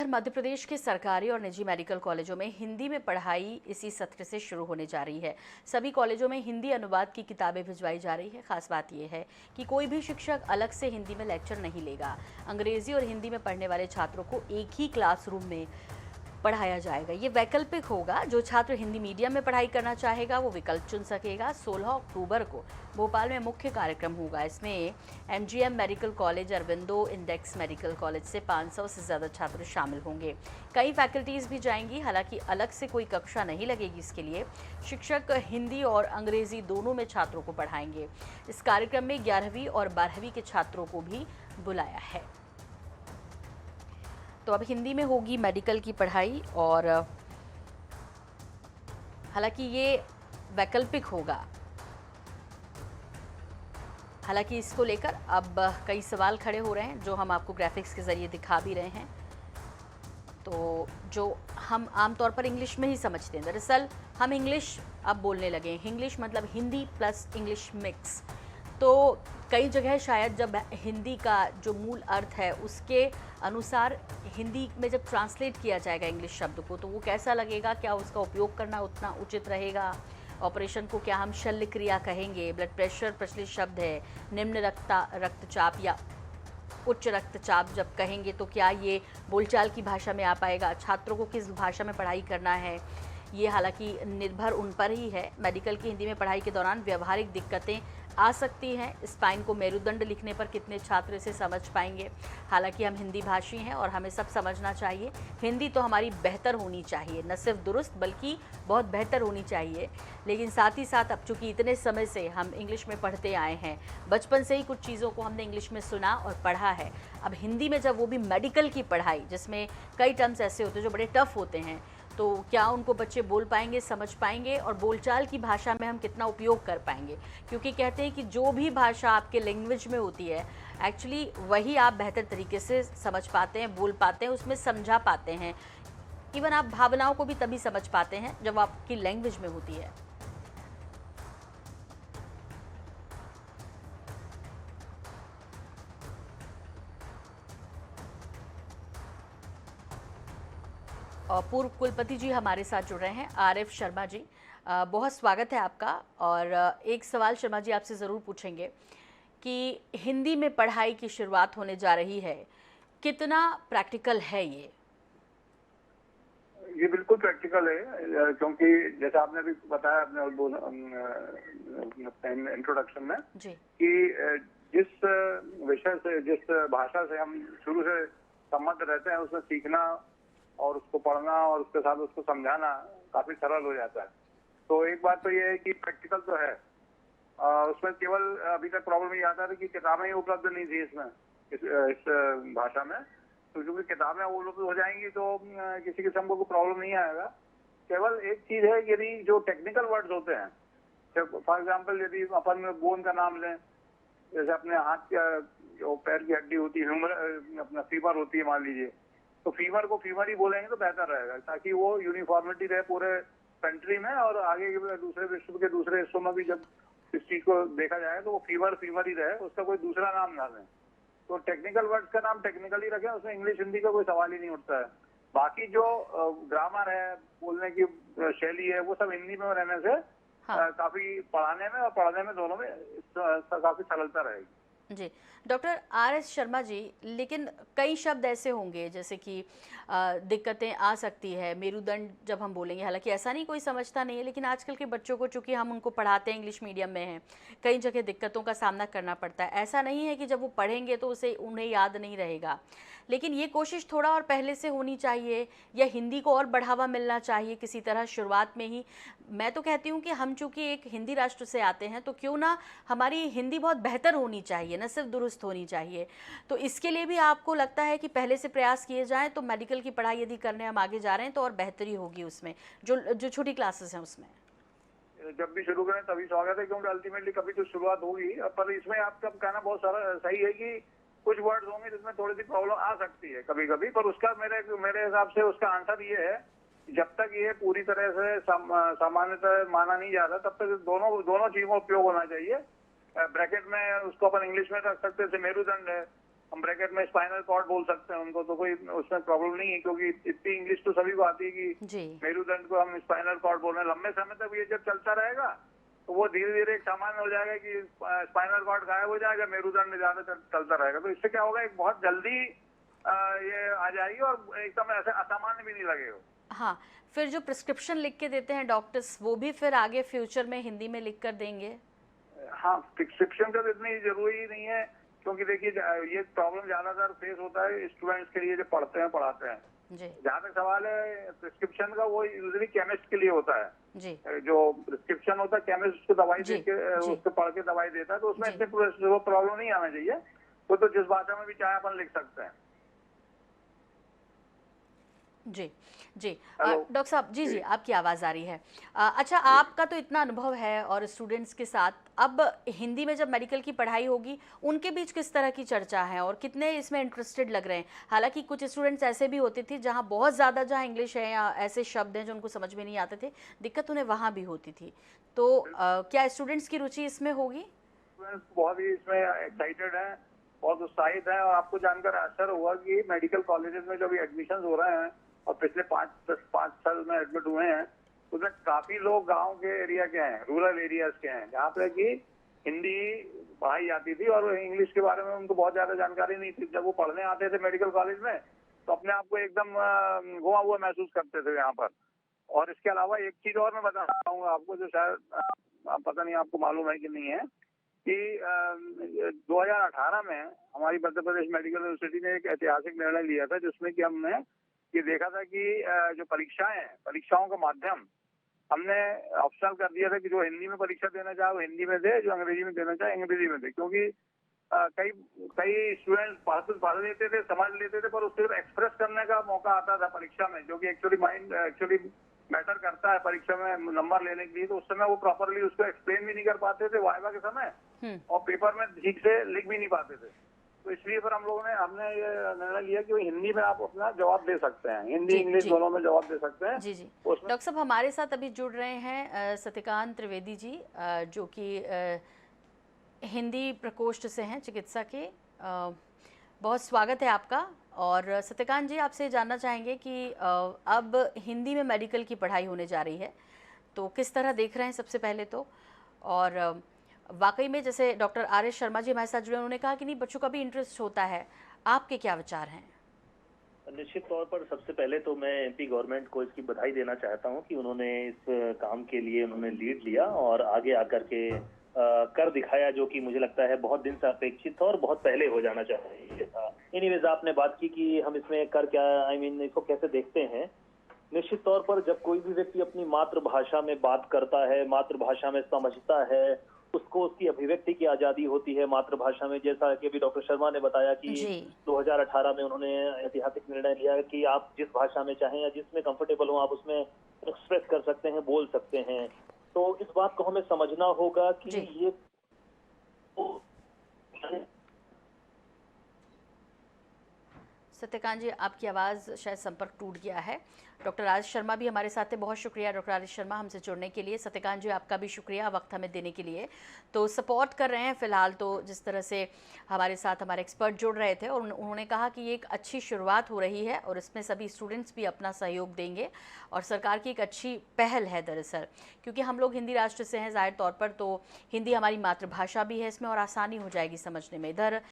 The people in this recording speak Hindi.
मध्य प्रदेश के सरकारी और निजी मेडिकल कॉलेजों में हिंदी में पढ़ाई इसी सत्र से शुरू होने जा रही है। सभी कॉलेजों में हिंदी अनुवाद की किताबें भिजवाई जा रही है। खास बात यह है कि कोई भी शिक्षक अलग से हिंदी में लेक्चर नहीं लेगा। अंग्रेजी और हिंदी में पढ़ने वाले छात्रों को एक ही क्लासरूम में पढ़ाया जाएगा। ये वैकल्पिक होगा। जो छात्र हिंदी मीडियम में पढ़ाई करना चाहेगा वो विकल्प चुन सकेगा। 16 अक्टूबर को भोपाल में मुख्य कार्यक्रम होगा। इसमें MGM medical college, Aurobindo index medical college से 500 से ज़्यादा छात्र शामिल होंगे। कई फैकल्टीज़ भी जाएंगी। हालांकि अलग से कोई कक्षा नहीं लगेगी। इसके लिए शिक्षक हिंदी और अंग्रेजी दोनों में छात्रों को पढ़ाएंगे। इस कार्यक्रम में 11वीं और 12वीं के छात्रों को भी बुलाया है। तो अब हिंदी में होगी मेडिकल की पढ़ाई और हालांकि ये वैकल्पिक होगा। हालांकि इसको लेकर अब कई सवाल खड़े हो रहे हैं जो हम आपको ग्राफिक्स के ज़रिए दिखा भी रहे हैं। तो जो हम आमतौर पर इंग्लिश में ही समझते हैं, दरअसल हम इंग्लिश अब बोलने लगे हैं। इंग्लिश मतलब हिंदी प्लस इंग्लिश मिक्स। तो कई जगह शायद जब हिंदी का जो मूल अर्थ है उसके अनुसार हिंदी में जब ट्रांसलेट किया जाएगा इंग्लिश शब्द को, तो वो कैसा लगेगा, क्या उसका उपयोग करना उतना उचित रहेगा। ऑपरेशन को क्या हम शल्य क्रिया कहेंगे। ब्लड प्रेशर प्रचलित शब्द है। निम्न रक्तचाप या उच्च रक्तचाप जब कहेंगे तो क्या ये बोलचाल की भाषा में आ पाएगा। छात्रों को किस भाषा में पढ़ाई करना है ये हालांकि निर्भर उन पर ही है। मेडिकल की हिंदी में पढ़ाई के दौरान व्यवहारिक दिक्कतें आ सकती हैं। स्पाइन को मेरुदंड लिखने पर कितने छात्र इसे समझ पाएंगे। हालांकि हम हिंदी भाषी हैं और हमें सब समझना चाहिए। हिंदी तो हमारी बेहतर होनी चाहिए, न सिर्फ दुरुस्त बल्कि बहुत बेहतर होनी चाहिए। लेकिन साथ ही साथ अब चूँकि इतने समय से हम इंग्लिश में पढ़ते आए हैं, बचपन से ही कुछ चीज़ों को हमने इंग्लिश में सुना और पढ़ा है। अब हिंदी में जब वो भी मेडिकल की पढ़ाई, जिसमें कई टर्म्स ऐसे होते हैं जो बड़े टफ होते हैं, तो क्या उनको बच्चे बोल पाएंगे, समझ पाएंगे और बोलचाल की भाषा में हम कितना उपयोग कर पाएंगे। क्योंकि कहते हैं कि जो भी भाषा आपके लैंग्वेज में होती है एक्चुअली वही आप बेहतर तरीके से समझ पाते हैं, बोल पाते हैं, उसमें समझा पाते हैं। इवन आप भावनाओं को भी तभी समझ पाते हैं जब आपकी लैंग्वेज में होती है। और पूर्व कुलपति जी हमारे साथ जुड़ रहे हैं, आरिफ शर्मा जी। बहुत स्वागत है आपका। और एक सवाल शर्मा जी आपसे ज़रूर पूछेंगे कि हिंदी में पढ़ाई की शुरुआत होने जा रही है, कितना प्रैक्टिकल है ये? ये बिल्कुल प्रैक्टिकल है, क्योंकि जैसा आपने भी बताया अपने इंट्रोडक्शन में जी। कि जिस विषय से, जिस भाषा से हम शुरू से संबद्ध रहते हैं, उसमें सीखना और उसको पढ़ना और उसके साथ उसको समझाना काफी सरल हो जाता है। तो एक बात तो ये है कि प्रैक्टिकल तो है, उसमें केवल अभी तक प्रॉब्लम ये आता है कि किताबें ही उपलब्ध नहीं थी इसमें, इस भाषा में। तो क्योंकि किताबें उपलब्ध हो जाएंगी तो किसी किस्म को प्रॉब्लम नहीं आएगा। केवल एक चीज है, यदि जो टेक्निकल वर्ड्स होते हैं, फॉर एग्जाम्पल यदि अपन बोन का नाम लें, जैसे अपने हाथ जो पैर की हड्डी होती है, अपना फीवर होती है मान लीजिए, तो फीवर को फीवर ही बोलेंगे तो बेहतर रहेगा, ताकि वो यूनिफॉर्मिटी रहे पूरे कंट्री में और आगे दूसरे विश्व के दूसरे हिस्सों में भी जब इस चीज को देखा जाए तो वो फीवर फीवर ही रहे, उसका कोई दूसरा नाम ना लें। तो टेक्निकल वर्ड्स का नाम टेक्निकल ही रखें, उसमें इंग्लिश हिंदी का कोई सवाल ही नहीं उठता है। बाकी जो ग्रामर है, बोलने की शैली है, वो सब हिंदी में रहने से काफी पढ़ाने में और पढ़ने में दोनों में काफी सरलता रहेगी। जी डॉक्टर आर.एस. शर्मा जी, लेकिन कई शब्द ऐसे होंगे जैसे कि दिक्कतें आ सकती है। मेरुदंड जब हम बोलेंगे, हालांकि ऐसा नहीं कोई समझता नहीं है, लेकिन आजकल के बच्चों को चूंकि हम उनको पढ़ाते हैं इंग्लिश मीडियम में हैं, कई जगह दिक्कतों का सामना करना पड़ता है। ऐसा नहीं है कि जब वो पढ़ेंगे तो उसे उन्हें याद नहीं रहेगा, लेकिन ये कोशिश थोड़ा और पहले से होनी चाहिए या हिंदी को और बढ़ावा मिलना चाहिए किसी तरह शुरुआत में ही। मैं तो कहती हूँ कि हम चूँकि एक हिंदी राष्ट्र से आते हैं तो क्यों ना हमारी हिंदी बहुत बेहतर होनी चाहिए, न सिर्फ दुरुस्त होनी चाहिए। तो इसके लिए भी आपको लगता है कि पहले से प्रयास किए जाएँ तो मेडिकल की पढ़ाई यदि करने हम आगे जा रहे हैं तो और बेहतरी होगी उसमें, जो छोटी क्लासेस हैं उसमें। जब भी शुरू करें तभी स्वागत है, क्योंकि अल्टीमेटली कभी तो शुरुआत होगी। पर इसमें आपका कहना बहुत सारा सही है कि कुछ वर्ड्स होंगे जिसमें थोड़ी सी प्रॉब्लम आ सकती है कभी कभी, पर उसका मेरे हिसाब से उसका आंसर ये है, जब तक ये पूरी तरह से सामान्यतः माना नहीं जाता तब तक दोनों चीजों का उपयोग होना चाहिए। ब्रैकेट में उसको अपन इंग्लिश में रख सकते हैं, मेरुदंड है, हम ब्रैकेट में स्पाइनल कॉर्ड बोल सकते हैं उनको, तो कोई उसमें प्रॉब्लम नहीं है, क्योंकि इतनी इंग्लिश तो सभी को आती है कि जी मेरुदंड को हम स्पाइनल कॉर्ड बोल रहे हैं। लंबे समय तक ये जब चलता रहेगा तो वो धीरे धीरे एक सामान्य हो जाएगा कि स्पाइनल कॉर्ड गायब हो जाएगा, मेरुदंड ज्यादा चलता रहेगा। तो इससे क्या होगा, एक बहुत जल्दी ये आ जाएगी और एकदम ऐसे असामान्य भी नहीं लगेगा। हाँ, फिर जो प्रिस्क्रिप्शन लिख के देते हैं डॉक्टर्स, वो भी फिर आगे फ्यूचर में हिंदी में लिख कर देंगे? हाँ, प्रिस्क्रिप्शन का तो इतनी जरूरी नहीं है, क्योंकि देखिए ये प्रॉब्लम ज्यादातर फेस होता है स्टूडेंट्स के लिए जो पढ़ते हैं पढ़ाते हैं। जी जहाँ तक सवाल है प्रिस्क्रिप्शन का, वो यूजुअली केमिस्ट के लिए होता है। जी जो प्रिस्क्रिप्शन होता है केमिस्ट उसको दवाई जी, दे के जी। उसको पढ़ के दवाई देता है, तो उसमें जी। इतनी प्रॉब्लम नहीं आना चाहिए। वो तो जिस भाषा में भी चाहे अपन लिख सकते हैं। जी जी हेलो। डॉक्टर साहब, जी जी, आपकी आवाज़ आ रही है। अच्छा, आपका तो इतना अनुभव है और स्टूडेंट्स के साथ, अब हिंदी में जब मेडिकल की पढ़ाई होगी उनके बीच किस तरह की चर्चा है और कितने इसमें इंटरेस्टेड लग रहे हैं? हालांकि कुछ स्टूडेंट्स ऐसे भी होते थे जहां बहुत ज़्यादा, जहां इंग्लिश है या ऐसे शब्द हैं जो उनको समझ में नहीं आते थे, दिक्कत उन्हें वहाँ भी होती थी। तो क्या स्टूडेंट्स की रुचि इसमें होगी? स्टूडेंट्स बहुत ही इसमें एक्साइटेड हैं, बहुत उत्साहित हैं, और आपको जानकर आश्चर्य हुआ कि मेडिकल कॉलेजेस में जो भी एडमिशन हो रहे हैं और पिछले 5 साल में एडमिट हुए हैं, उसमें काफी लोग गांव के एरिया के हैं, रूरल एरियाज के हैं, जहाँ पे कि हिंदी पढ़ाई जाती थी और इंग्लिश के बारे में उनको बहुत ज्यादा जानकारी नहीं थी। जब वो पढ़ने आते थे मेडिकल कॉलेज में तो अपने आप को एकदम गोवा हुआ महसूस करते थे यहाँ पर। और इसके अलावा एक चीज और मैं बताना चाहूंगा आपको, जो शायद पता नहीं आपको मालूम है कि नहीं है, कि 2018 में हमारी मध्य प्रदेश मेडिकल यूनिवर्सिटी ने एक ऐतिहासिक निर्णय लिया था, जिसमें कि हमने ये देखा था कि जो परीक्षाएं हैं, परीक्षाओं का माध्यम हमने ऑप्शनल कर दिया था कि जो हिंदी में परीक्षा देना चाहे वो हिंदी में दे, जो अंग्रेजी में देना चाहे अंग्रेजी में दे। क्योंकि कई कई स्टूडेंट्स पढ़ लेते थे, समझ लेते थे, पर उसको एक्सप्रेस करने का मौका आता था परीक्षा में, जो कि एक्चुअली मैटर करता है परीक्षा में नंबर लेने के लिए। तो उस समय वो प्रॉपरली उसको एक्सप्लेन भी नहीं कर पाते थे वाइवा के समय, और पेपर में ठीक से लिख भी नहीं पाते थे। तो इसलिए फिर हमने ये निर्णय लिया कि हिंदी में आप अपना जवाब दे सकते हैं, हिंदी इंग्लिश दोनों में जवाब दे सकते हैं। जी जी डॉक्टर साहब, हमारे साथ अभी जुड़ रहे हैं सत्यकांत त्रिवेदी जी, जो कि हिंदी प्रकोष्ठ से हैं, चिकित्सा के। बहुत स्वागत है आपका। और सत्यकांत जी, आपसे जानना चाहेंगे कि अब हिंदी में मेडिकल की पढ़ाई होने जा रही है, तो किस तरह देख रहे हैं सबसे पहले तो? और वाकई में जैसे डॉक्टर आर.एस. शर्मा जी हमारे साथ जुड़े, उन्होंने कहा कि नहीं, बच्चों का भी इंटरेस्ट होता है, आपके क्या विचार हैं? निश्चित तौर पर सबसे पहले तो मैं एमपी गवर्नमेंट को इसकी बधाई देना चाहता हूं कि उन्होंने इस काम के लिए उन्होंने लीड लिया और आगे आकर के कर दिखाया, जो कि मुझे लगता है बहुत दिन से अपेक्षित था और बहुत पहले हो जाना चाहिए था। एनीवेज, आपने बात की कि हम इसमें कर क्या, इसको कैसे देखते हैं। निश्चित तौर पर जब कोई भी व्यक्ति अपनी मातृभाषा में बात करता है, मातृभाषा में समझता है, उसको उसकी अभिव्यक्ति की आजादी होती है मातृभाषा में। जैसा कि अभी डॉक्टर शर्मा ने बताया कि 2018 में उन्होंने ऐतिहासिक निर्णय लिया कि आप जिस भाषा में चाहें या जिसमें कंफर्टेबल हो आप उसमें एक्सप्रेस कर सकते हैं, बोल सकते हैं। तो इस बात को हमें समझना होगा कि ये सत्यकांत जी, आपकी आवाज़ शायद संपर्क टूट गया है। Doctor R S. शर्मा भी हमारे साथ हैं, बहुत शुक्रिया डॉक्टर आर.एस. शर्मा हमसे जुड़ने के लिए। सत्यकांत जी, आपका भी शुक्रिया वक्त हमें देने के लिए। तो सपोर्ट कर रहे हैं फ़िलहाल तो, जिस तरह से हमारे साथ हमारे एक्सपर्ट जुड़ रहे थे, और उन्होंने कहा कि ये एक अच्छी शुरुआत हो रही है और इसमें सभी स्टूडेंट्स भी अपना सहयोग देंगे और सरकार की एक अच्छी पहल है दरअसल, क्योंकि हम लोग हिंदी राष्ट्र से हैं ज़ाहिर तौर पर, तो हिंदी हमारी मातृभाषा भी है इसमें और आसानी हो जाएगी समझने में। इधर